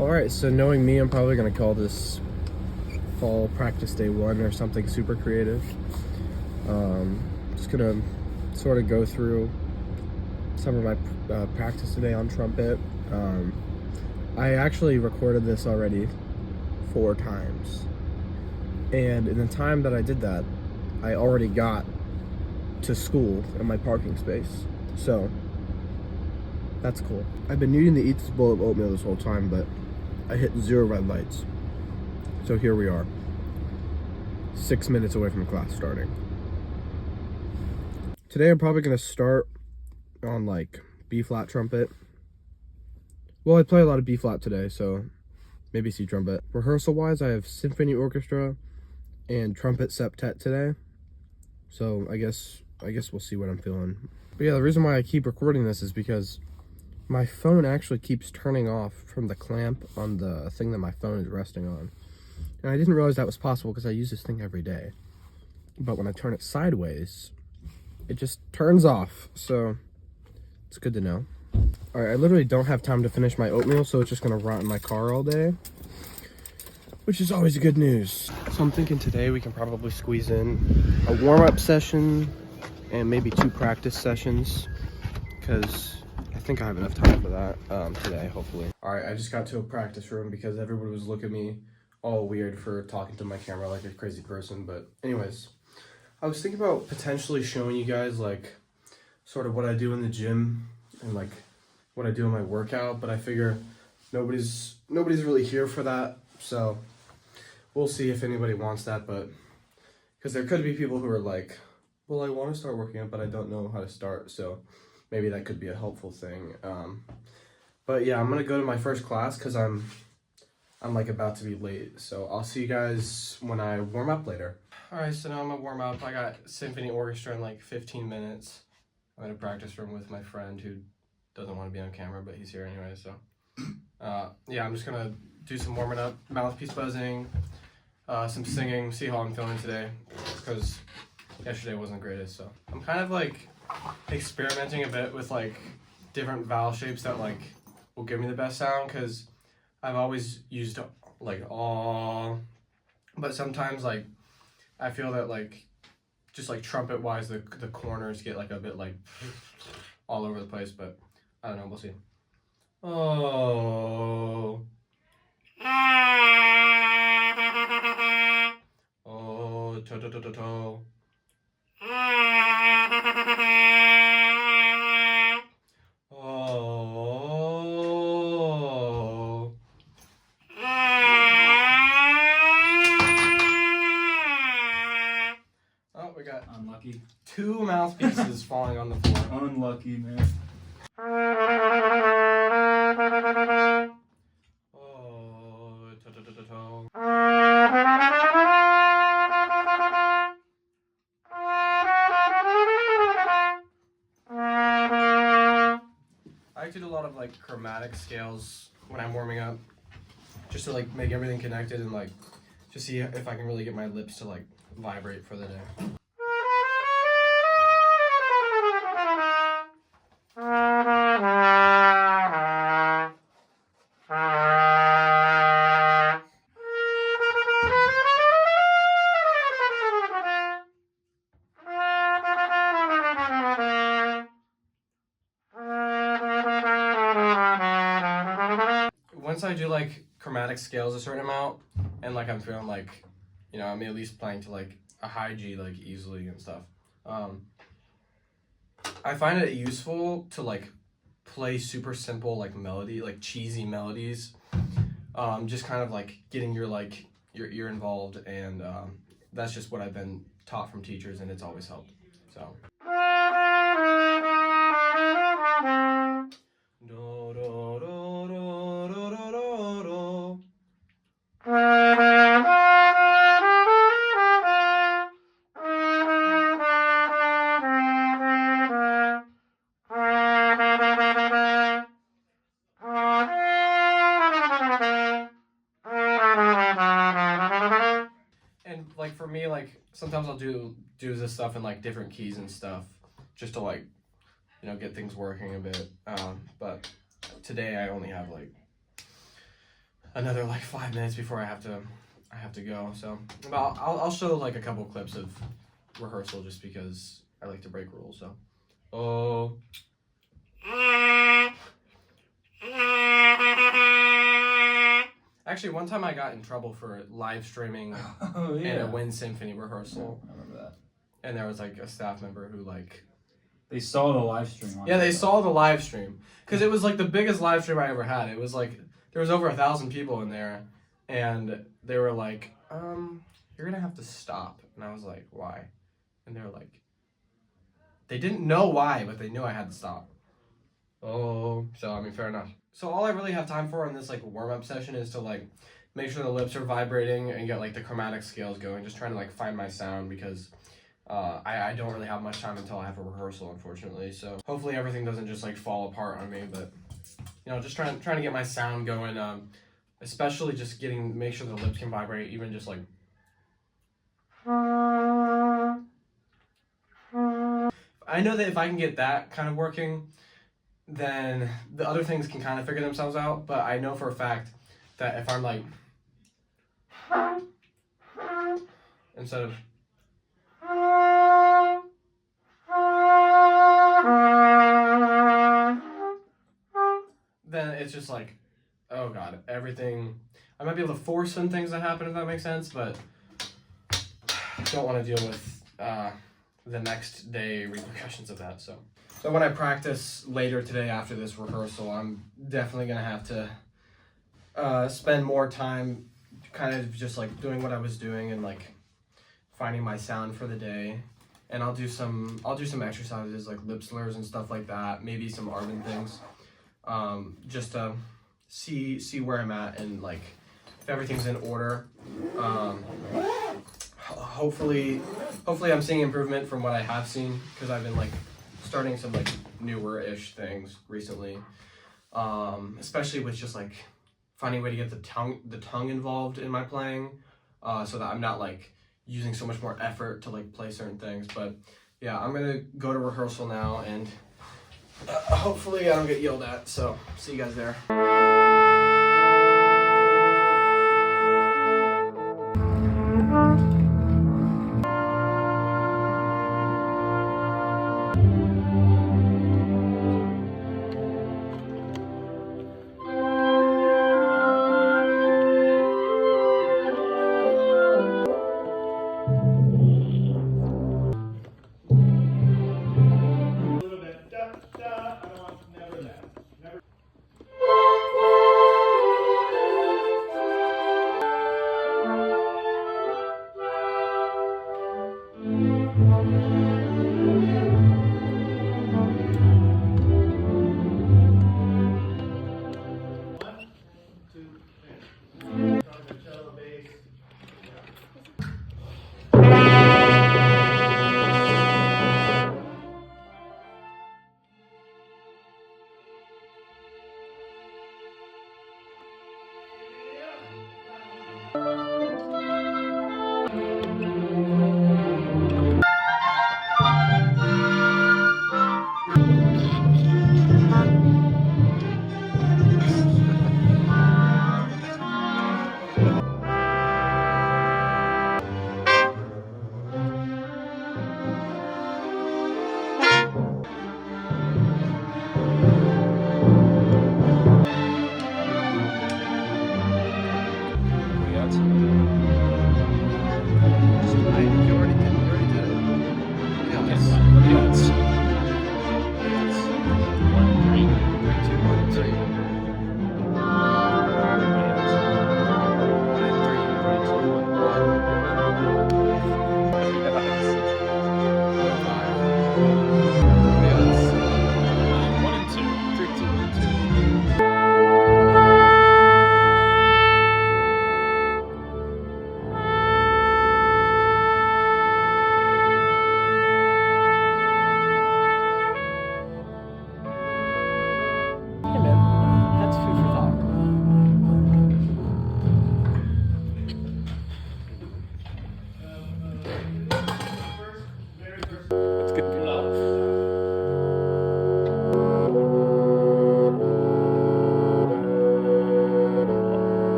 Alright, so knowing me, I'm probably going to call this fall practice day 1 or something super creative. Just going to sort of go through some of my practice today on trumpet. I actually recorded this already 4 times. And in the time that I did that, I already got to school in my parking space. So, that's cool. I've been needing to eat this bowl of oatmeal this whole time, but I hit 0 red lights. So here we are, 6 minutes away from class starting. Today I'm probably gonna start on like B-flat trumpet. Well, I play a lot of B-flat today, so maybe C trumpet. Rehearsal-wise, I have symphony orchestra and trumpet septet today. So I guess we'll see what I'm feeling. But yeah, the reason why I keep recording this is because my phone actually keeps turning off from the clamp on the thing that my phone is resting on. And I didn't realize that was possible because I use this thing every day. But when I turn it sideways, it just turns off. So it's good to know. All right, I literally don't have time to finish my oatmeal, so it's just gonna rot in my car all day, which is always good news. So I'm thinking today we can probably squeeze in a warm-up session and maybe 2 practice sessions, because I think I have enough time for that today, hopefully. All right, I just got to a practice room because everybody was looking at me all weird for talking to my camera like a crazy person. But anyways, I was thinking about potentially showing you guys like sort of what I do in the gym and like what I do in my workout, but I figure nobody's really here for that, so we'll see if anybody wants that. But because there could be people who are like, well, I want to start working out, but I don't know how to start, so maybe that could be a helpful thing. But yeah, I'm gonna go to my first class because I'm like about to be late, so I'll see you guys when I warm up later. All right, so now I'm gonna warm up. I got symphony orchestra in like 15 minutes. I'm in a practice room with my friend who doesn't want to be on camera, but he's here anyway, so. Yeah, I'm just gonna do some warming up, mouthpiece buzzing, some singing, see how I'm feeling today, because yesterday wasn't the greatest, so. I'm kind of like experimenting a bit with like different vowel shapes that like will give me the best sound, because I've always used like aw, but sometimes like I feel that like just like trumpet wise the corners get like a bit like all over the place, but I don't know, we'll see. Oh. Oh, to to to to to. Oh. Oh, we got unlucky. 2 mouthpieces falling on the floor. Unlucky, man. Oh, to to to to to. I like to do a lot of like chromatic scales when I'm warming up, just to like make everything connected and like just see if I can really get my lips to like vibrate for the day. Once I do like chromatic scales a certain amount, and like I'm feeling like, you know, I'm at least playing to like a high G like easily and stuff. I find it useful to like play super simple like melody, like cheesy melodies. Just kind of like getting your ear involved, and that's just what I've been taught from teachers, and it's always helped. So. Do, do, do, do, do, do, do, do. And like for me, like sometimes I'll do this stuff in like different keys and stuff, just to like, you know, get things working a bit. But today I only have like another like 5 minutes before I have to go. So I'll show like a couple clips of rehearsal just because I like to break rules. So actually, one time I got in trouble for live streaming in a wind symphony rehearsal. I remember that. And there was like a staff member who like they saw the live stream. Yeah, they saw the live stream because it was like the biggest live stream I ever had. It was like there was over 1,000 people in there, and they were like, "You're gonna have to stop." And I was like, "Why?" And they were like, they didn't know why, but they knew I had to stop. So I mean, fair enough. So all I really have time for in this like warm-up session is to like make sure the lips are vibrating and get like the chromatic scales going. Just trying to like find my sound because I don't really have much time until I have a rehearsal, unfortunately. So hopefully everything doesn't just like fall apart on me. But you know, just trying to get my sound going. Especially just make sure the lips can vibrate, even just like. I know that if I can get that kind of working, then the other things can kind of figure themselves out. But I know for a fact that if I'm like, instead of, then it's just like, oh god, everything. I might be able to force some things to happen if that makes sense, but don't want to deal with the next day repercussions of that. So when I practice later today after this rehearsal, I'm definitely gonna have to spend more time kind of just like doing what I was doing and like finding my sound for the day. And I'll do some exercises like lip slurs and stuff like that, maybe some Arvin things, just to see where I'm at and like if everything's in order. Hopefully I'm seeing improvement from what I have seen, because I've been like starting some like newer-ish things recently, especially with just like finding a way to get the tongue involved in my playing, so that I'm not like using so much more effort to like play certain things. But yeah, I'm gonna go to rehearsal now, and hopefully I don't get yelled at. So see you guys there.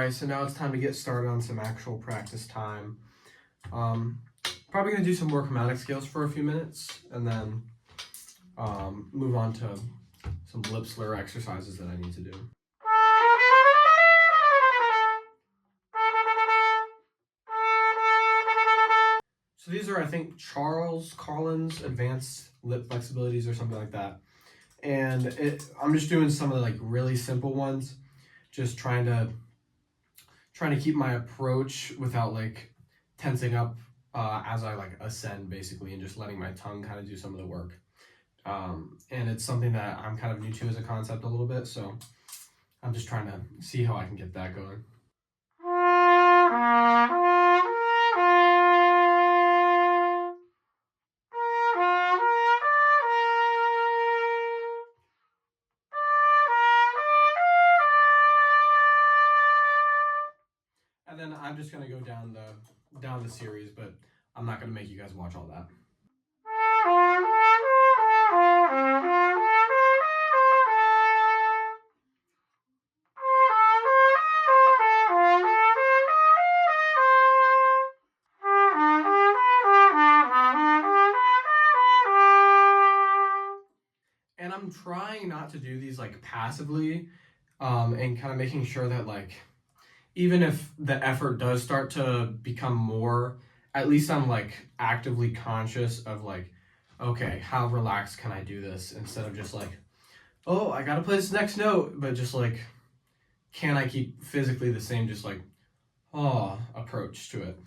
Alright, so now it's time to get started on some actual practice time. Probably going to do some more chromatic scales for a few minutes, and then move on to some lip slur exercises that I need to do. So these are, I think, Charles Collins Advanced Lip Flexibilities or something like that. And I'm just doing some of the like really simple ones, just trying to keep my approach without like tensing up as I like ascend basically, and just letting my tongue kind of do some of the work. And it's something that I'm kind of new to as a concept a little bit, so I'm just trying to see how I can get that going. And then I'm just gonna go down the series, but I'm not gonna make you guys watch all that. And I'm trying not to do these like passively, and kind of making sure that like even if the effort does start to become more, at least I'm like actively conscious of like, okay, how relaxed can I do this, instead of just like, oh, I gotta play this next note, but just like, can I keep physically the same, just like, approach to it.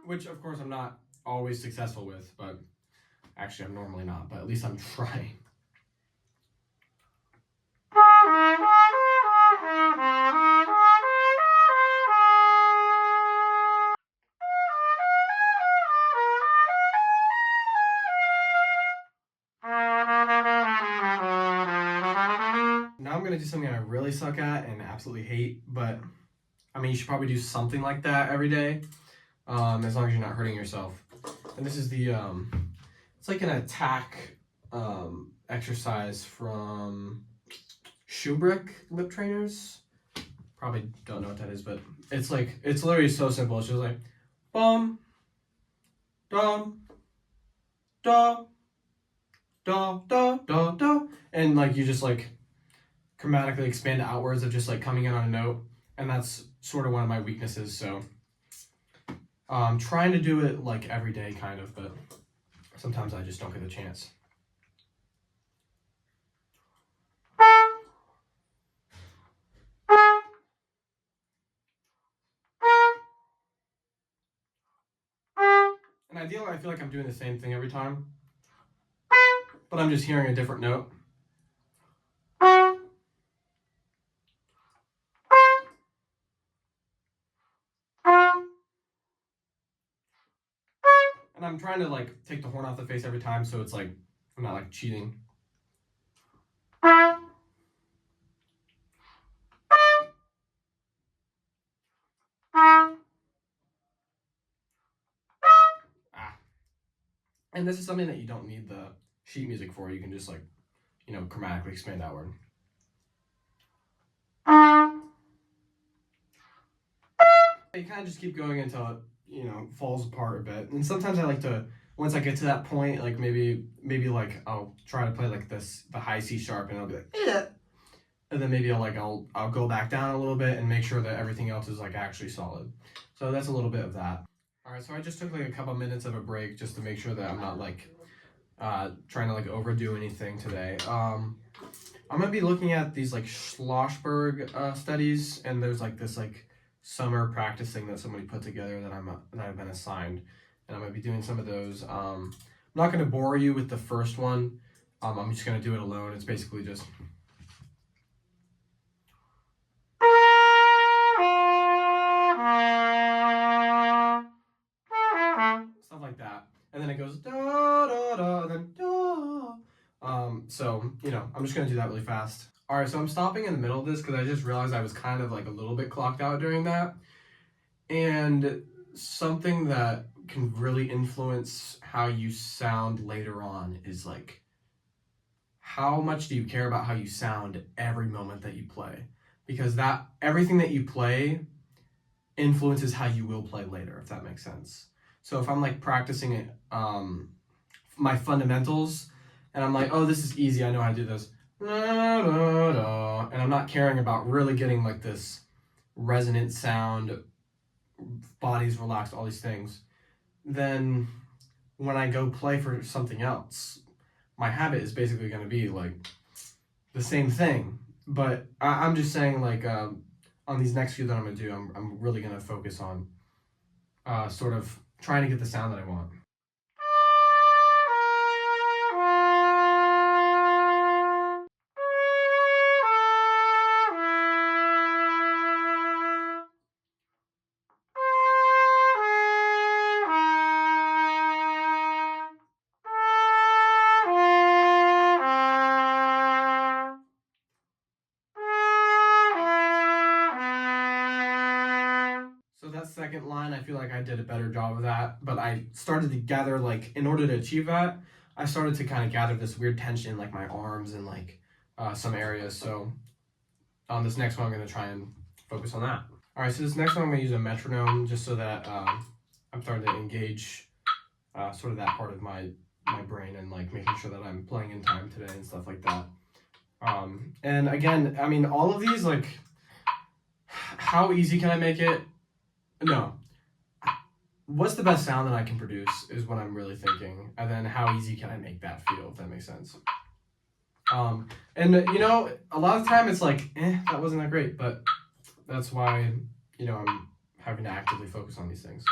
Which of course I'm not always successful with, but actually I'm normally not, but at least I'm trying. Now I'm gonna do something I really suck at and absolutely hate, but I mean, you should probably do something like that every day, as long as you're not hurting yourself. And this is the, it's like an attack exercise from Schubrick lip trainers. Probably don't know what that is, but it's like, it's literally so simple. It's just like, bum, dum, da, da, da, da, da. And like, you just like chromatically expand outwards of just like coming in on a note. And that's sort of one of my weaknesses, so I'm trying to do it like every day kind of, but sometimes I just don't get the chance. And ideally I feel like I'm doing the same thing every time, but I'm just hearing a different note. And I'm trying to like take the horn off the face every time, so it's like I'm not like cheating. Ah. And this is something that you don't need the sheet music for. You can just like, chromatically expand outward. You kind of just keep going until it, falls apart a bit. And sometimes I like to, once I get to that point, like maybe like I'll try to play like the high C sharp, and I'll be like, eh. And then maybe I'll go back down a little bit and make sure that everything else is like actually solid. So that's a little bit of that. All right, so I just took like a couple minutes of a break just to make sure that I'm not like trying to like overdo anything today. I'm gonna be looking at these like Schlossberg studies, and there's like this like summer practice thing that somebody put together that I've been assigned, and I'm gonna be doing some of those. I'm not gonna bore you with the first one. I'm just gonna do it alone. It's basically just. Stuff like that, and then it goes da da da, and then da. So I'm just gonna do that really fast. All right, so I'm stopping in the middle of this because I just realized I was kind of like a little bit clocked out during that, and something that can really influence how you sound later on is like how much do you care about how you sound every moment that you play? Because that everything that you play influences how you will play later, if that makes sense. So if I'm like practicing it, my fundamentals, and I'm like, oh, this is easy, I know how to do this, and I'm not caring about really getting like this resonant sound, body's relaxed, all these things, then when I go play for something else, my habit is basically going to be like the same thing. But I'm just saying, like, on these next few that I'm going to do, I'm really going to focus on sort of trying to get the sound that I want. So that second line, I feel like I did a better job of that, but I started to gather, like, in order to achieve that, I started to kind of gather this weird tension in like my arms and like some areas. So on this next one, I'm going to try and focus on that. All right, so this next one, I'm going to use a metronome just so that I'm starting to engage sort of that part of my brain and like making sure that I'm playing in time today and stuff like that. And again, I mean, all of these, like, how easy can I make it? No. What's the best sound that I can produce is what I'm really thinking. And then how easy can I make that feel, if that makes sense. And you know, a lot of the time it's like, that wasn't that great, but that's why, you know, I'm having to actively focus on these things.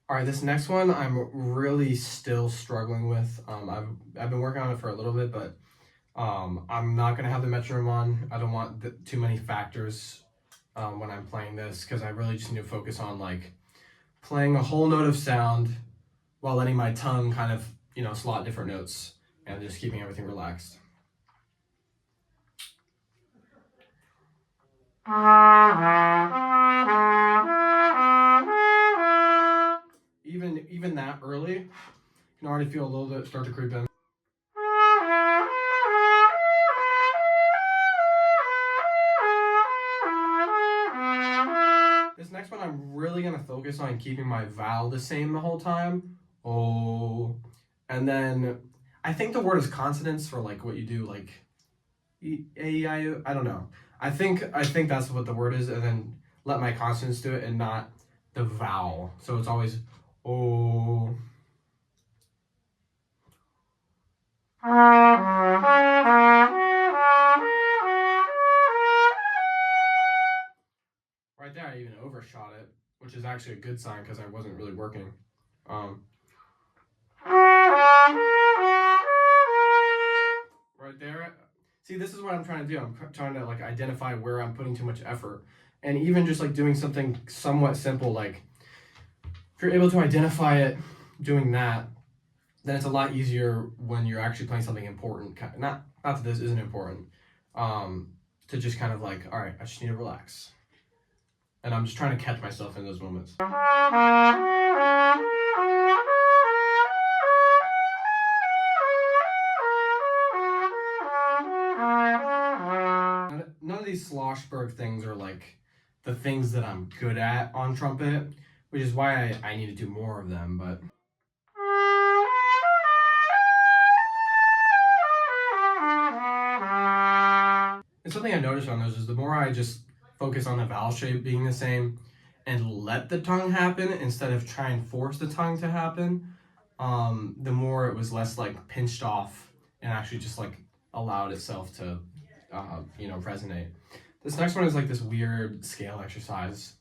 All right, this next one I'm really still struggling with. I've been working on it for a little bit, but I'm not gonna have the metronome on. I don't want too many factors when I'm playing this, because I really just need to focus on like playing a whole note of sound while letting my tongue kind of, you know, slot different notes and just keeping everything relaxed. Even that early, you can already feel a little bit start to creep in. This next one, I'm really gonna focus on keeping my vowel the same the whole time. Oh, and then I think the word is consonants for like what you do, like I don't know. I think that's what the word is, and then let my consonants do it and not the vowel. So it's always oh. Right there, I even overshot it, which is actually a good sign because I wasn't really working. Right there. See, this is what I'm trying to do. I'm trying to like identify where I'm putting too much effort, and even just like doing something somewhat simple, like if you're able to identify it, doing that, then it's a lot easier when you're actually playing something important. Not that this isn't important. To just kind of like, all right, I just need to relax, and I'm just trying to catch myself in those moments. None of these Sloshberg things are like the things that I'm good at on trumpet, which is why I need to do more of them, but and something I noticed on those is the more I just focus on the vowel shape being the same and let the tongue happen instead of try and force the tongue to happen, the more it was less like pinched off and actually just like allowed itself to, you know, resonate. This next one is like this weird scale exercise.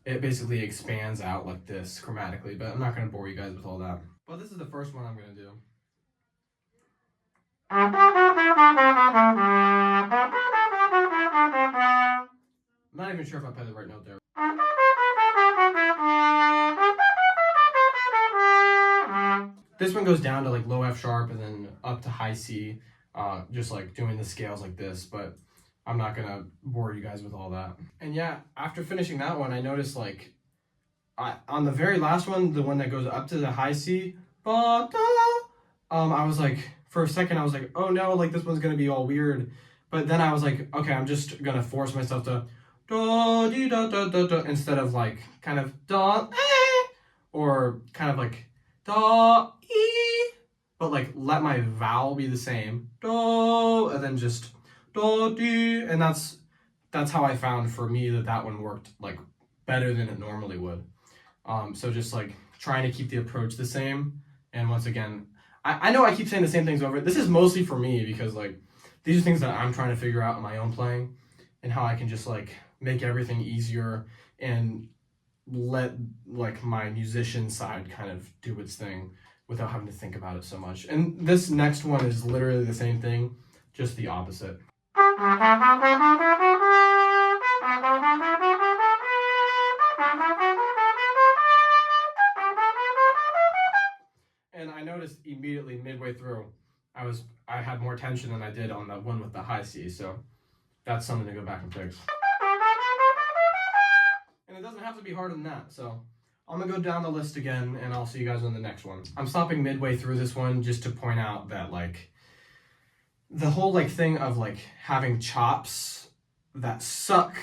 It basically expands out like this chromatically, but I'm not going to bore you guys with all that. But this is the first one I'm going to do. I'm not even sure if I play the right note there. This one goes down to like low F sharp and then up to high C, just like doing the scales like this. But I'm not gonna bore you guys with all that. And yeah, after finishing that one, I noticed like on the very last one, the one that goes up to the high C, ba, da, I was like, for a second, I was like, oh no, like this one's gonna be all weird. But then I was like, okay, I'm just gonna force myself to da dee da da da da instead of like kind of da or kind of like da e, but like let my vowel be the same do and then just do dee, and that's how I found for me that one worked like better than it normally would. So just like trying to keep the approach the same. And once again, I know I keep saying the same things over. This is mostly for me because like these are things that I'm trying to figure out in my own playing and how I can just like make everything easier and let like my musician side kind of do its thing without having to think about it so much. And this next one is literally the same thing, just the opposite. And I noticed immediately midway through, I had more tension than I did on the one with the high C, so that's something to go back and fix. And it doesn't have to be harder than that, so I'm gonna go down the list again and I'll see you guys on the next one. I'm stopping midway through this one just to point out that like the whole like thing of like having chops that suck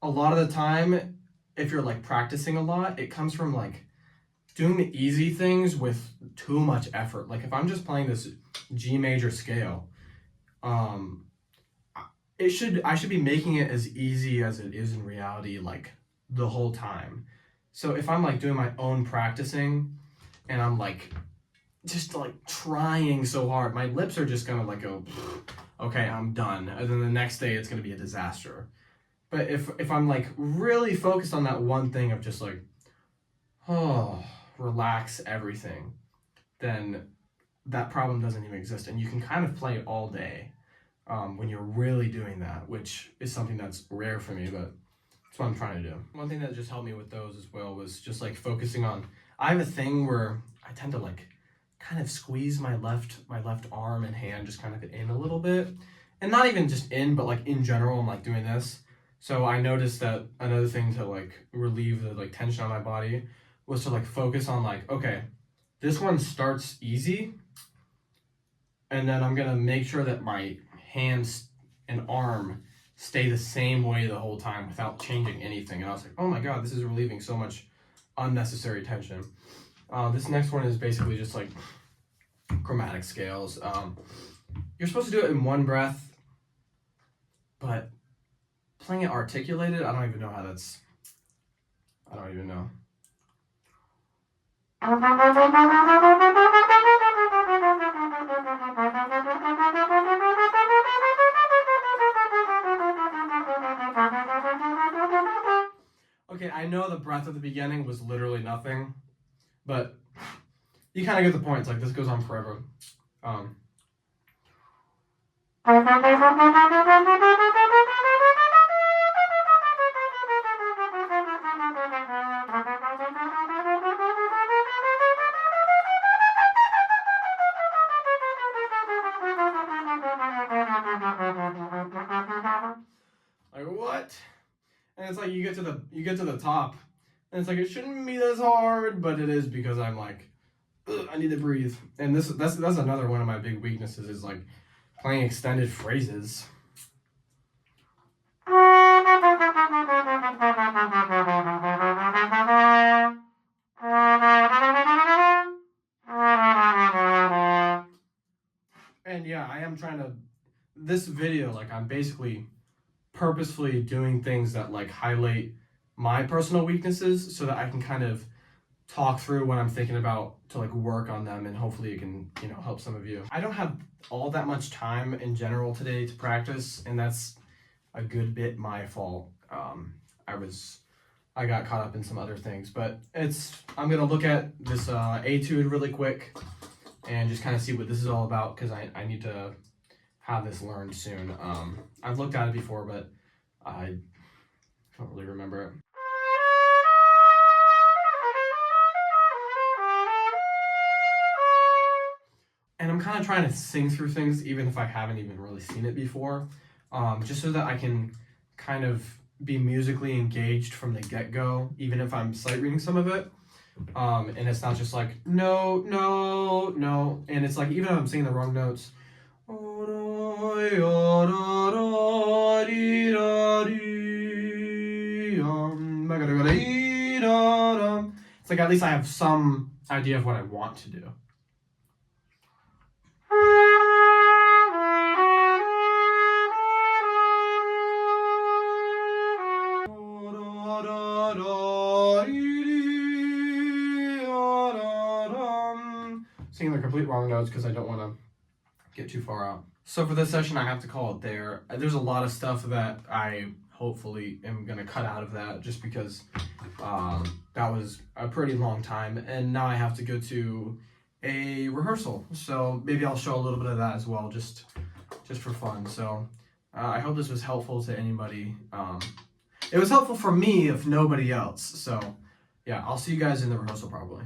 a lot of the time, if you're like practicing a lot, it comes from like doing the easy things with too much effort. Like if I'm just playing this G major scale, I should be making it as easy as it is in reality, like the whole time. So if I'm like doing my own practicing and I'm like just like trying so hard, my lips are just gonna like go, okay, I'm done. And then the next day it's gonna be a disaster. But if I'm like really focused on that one thing of just like, oh, relax everything, then that problem doesn't even exist. And you can kind of play all day when you're really doing that, which is something that's rare for me, but that's what I'm trying to do. One thing that just helped me with those as well was just like focusing on, I have a thing where I tend to like kind of squeeze my left arm and hand just kind of in a little bit. And not even just in, but like in general, I'm like doing this. So I noticed that another thing to like relieve the like tension on my body was to like focus on like, okay, this one starts easy, and then I'm gonna make sure that my hands and arm stay the same way the whole time without changing anything. And I was like, oh my god, this is relieving so much unnecessary tension. This next one is basically just like chromatic scales. You're supposed to do it in one breath, but playing it articulated, I don't even know how that's. I don't even know. Okay, I know the breath at the beginning was literally nothing, but you kind of get the point. It's like this goes on forever. Like what? And it's like you get to the top, and it's like it shouldn't be this hard, but it is because I'm like, ugh, I need to breathe. And that's another one of my big weaknesses is like playing extended phrases. And yeah, I am trying to. This video, like I'm basically purposefully doing things that like highlight my personal weaknesses so that I can kind of talk through what I'm thinking about to like work on them, and hopefully it can, you know, help some of you. I don't have all that much time in general today to practice, and that's a good bit my fault. I got caught up in some other things, but I'm gonna look at this etude really quick and just kind of see what this is all about because I need to have this learned soon. I've looked at it before, but I don't really remember it. And I'm kind of trying to sing through things even if I haven't even really seen it before. just so that I can kind of be musically engaged from the get-go, even if I'm sight reading some of it. And it's not just like, no, no, no. And it's like, even if I'm singing the wrong notes, it's like at least I have some idea of what I want to do. Singing the complete wrong notes because I don't want to get too far out. So for this session, I have to call it there. There's a lot of stuff that I hopefully am going to cut out of that just because that was a pretty long time. And now I have to go to a rehearsal. So maybe I'll show a little bit of that as well, just for fun. So I hope this was helpful to anybody. It was helpful for me, if nobody else. So yeah, I'll see you guys in the rehearsal probably.